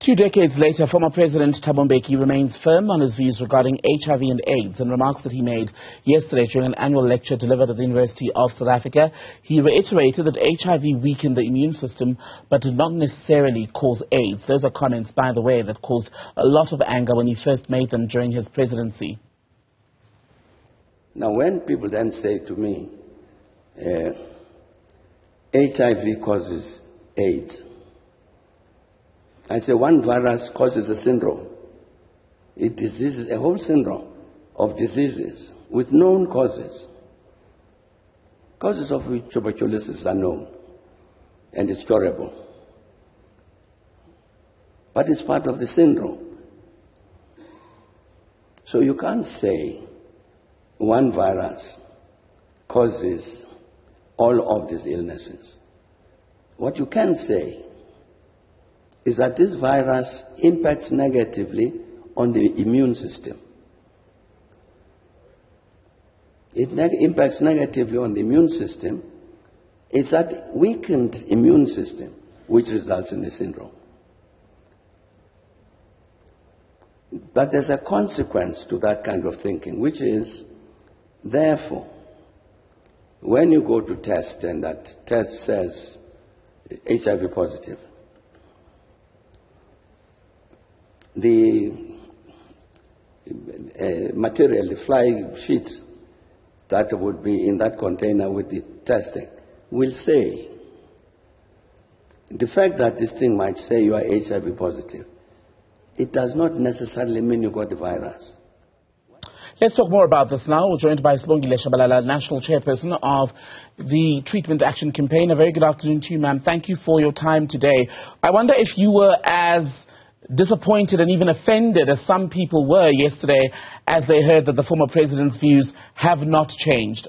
2 decades later, former President Thabo Mbeki remains firm on his views regarding HIV and AIDS and remarks that he made yesterday during an annual lecture delivered at the University of South Africa. He reiterated that HIV weakened the immune system but did not necessarily cause AIDS. Those are comments, by the way, that caused a lot of anger when he first made them during his presidency. Now, when people then say to me, HIV causes AIDS, I say one virus causes a syndrome. It diseases a whole syndrome of diseases with known causes. Causes of which tuberculosis are known and it's curable. But it's part of the syndrome. So you can't say one virus causes all of these illnesses. What you can say is that this virus impacts negatively on the immune system. It impacts negatively on the immune system. It's that weakened immune system which results in the syndrome. But there's a consequence to that kind of thinking, which is, therefore, when you go to test and that test says HIV positive, the material, the fly sheets that would be in that container with the testing will say, the fact that this thing might say you are HIV positive, it does not necessarily mean you got the virus. Let's talk more about this now. We're joined by Sibongile Tshabalala, National Chairperson of the Treatment Action Campaign. A very good afternoon to you, ma'am. Thank you for your time today. I wonder if you were as disappointed and even offended as some people were yesterday as they heard that the former president's views have not changed.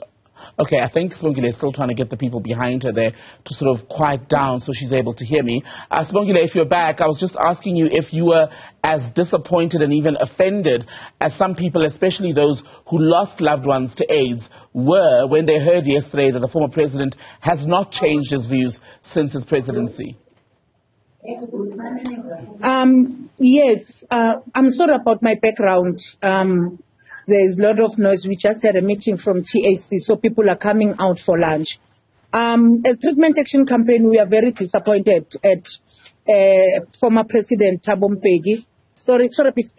Okay, I think Sibongile is still trying to get the people behind her there to sort of quiet down so she's able to hear me. Sibongile, if you're back, I was just asking you if you were as disappointed and even offended as some people, especially those who lost loved ones to AIDS, were when they heard yesterday that the former president has not changed his views since his presidency. Yes, I'm sorry about my background. There's a lot of noise. We just had a meeting from TAC, so people are coming out for lunch. As Treatment Action Campaign, we are very disappointed at former President Thabo Mbeki. Sorry, please.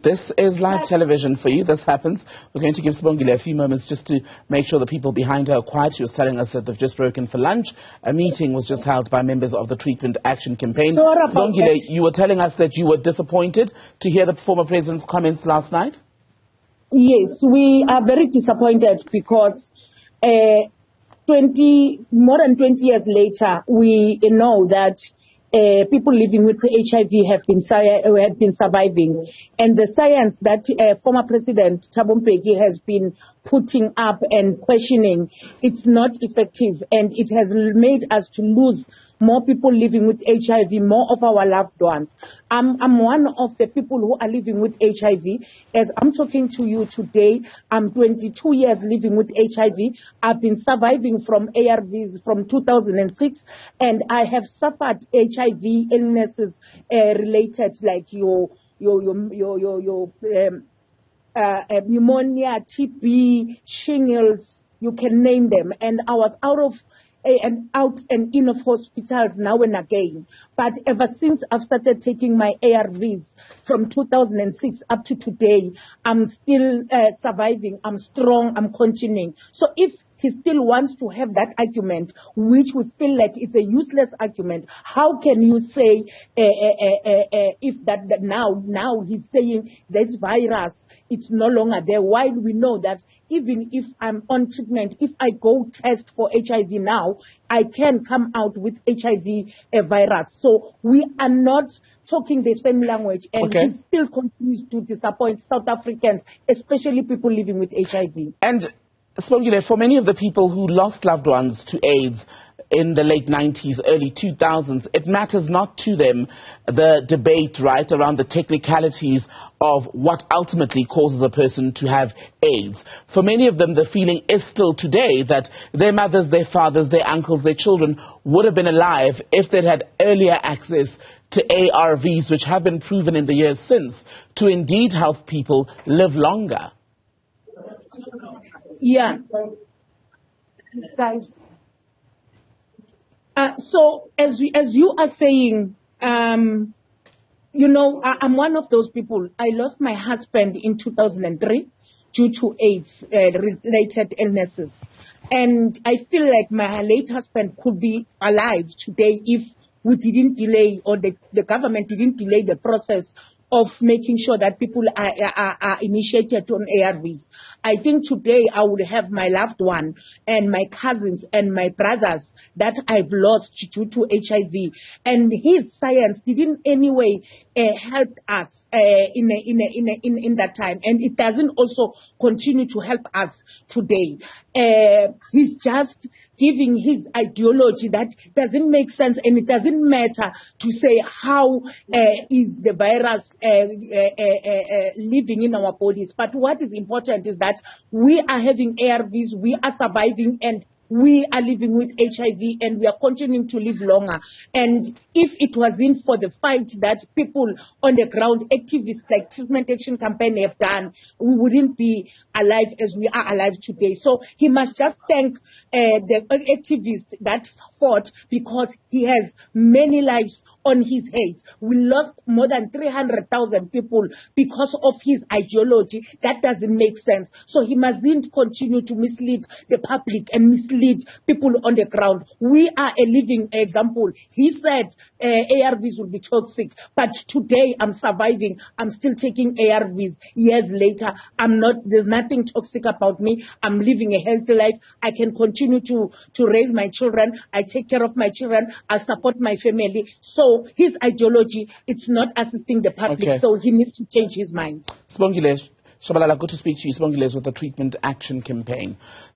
This is live television for you. This happens. We're going to give Sibongile a few moments just to make sure the people behind her are quiet. She was telling us that they've just broken for lunch. A meeting was just held by members of the Treatment Action Campaign. Sibongile, you were telling us that you were disappointed to hear the former president's comments last night? Yes, we are very disappointed because more than 20 years later, we know that people living with HIV have been surviving, and the science that former President Thabo Mbeki has been putting up and questioning, it's not effective, and it has made us to lose more people living with HIV, more of our loved ones. I'm one of the people who are living with HIV. As I'm talking to you today, I'm 22 years living with HIV. I've been surviving from ARVs from 2006, and I have suffered HIV illnesses related like your pneumonia, TB, shingles, you can name them. And I was out and in of hospitals now and again. But ever since I've started taking my ARVs from 2006 up to today, I'm still surviving. I'm strong. I'm continuing. So if he still wants to have that argument, which we feel like it's a useless argument, how can you say if that now he's saying this virus, it's no longer there, while we know that even if I'm on treatment, if I go test for HIV now, I can come out with HIV virus. So we are not talking the same language, and he still continues to disappoint South Africans, especially people living with HIV. And Sibongile, for many of the people who lost loved ones to AIDS, in the late 90s, early 2000s, it matters not to them the debate, right, around the technicalities of what ultimately causes a person to have AIDS. For many of them, the feeling is still today that their mothers, their fathers, their uncles, their children would have been alive if they'd had earlier access to ARVs, which have been proven in the years since to indeed help people live longer. Yeah. Guys. So as you are saying, you know, I'm one of those people. I lost my husband in 2003 due to AIDS-related illnesses. And I feel like my late husband could be alive today if we didn't delay, or the government didn't delay the process of making sure that people are initiated on ARVs. I think today I would have my loved one and my cousins and my brothers that I've lost due to HIV. And his science didn't in any way help us in that time. And it doesn't also continue to help us today. He's just giving his ideology that doesn't make sense, and it doesn't matter to say how is the virus living in our bodies. But what is important is that we are having ARVs, we are surviving, and we are living with HIV, and we are continuing to live longer. And if it wasn't for the fight that people on the ground, activists like Treatment Action Campaign have done, we wouldn't be alive as we are alive today. So he must just thank the activists that fought, because he has many lives on his head. We lost more than 300,000 people because of his ideology. That doesn't make sense. So he mustn't continue to mislead the public and mislead people on the ground. We are a living example. He said ARVs will be toxic, but today I'm surviving. I'm still taking ARVs. Years later, there's nothing toxic about me. I'm living a healthy life. I can continue to raise my children. I take care of my children. I support my family. So his ideology, it's not assisting the public. Okay. So he needs to change his mind. Sibongile, Tshabalala, good to speak to you. Sibongile is with the Treatment Action Campaign.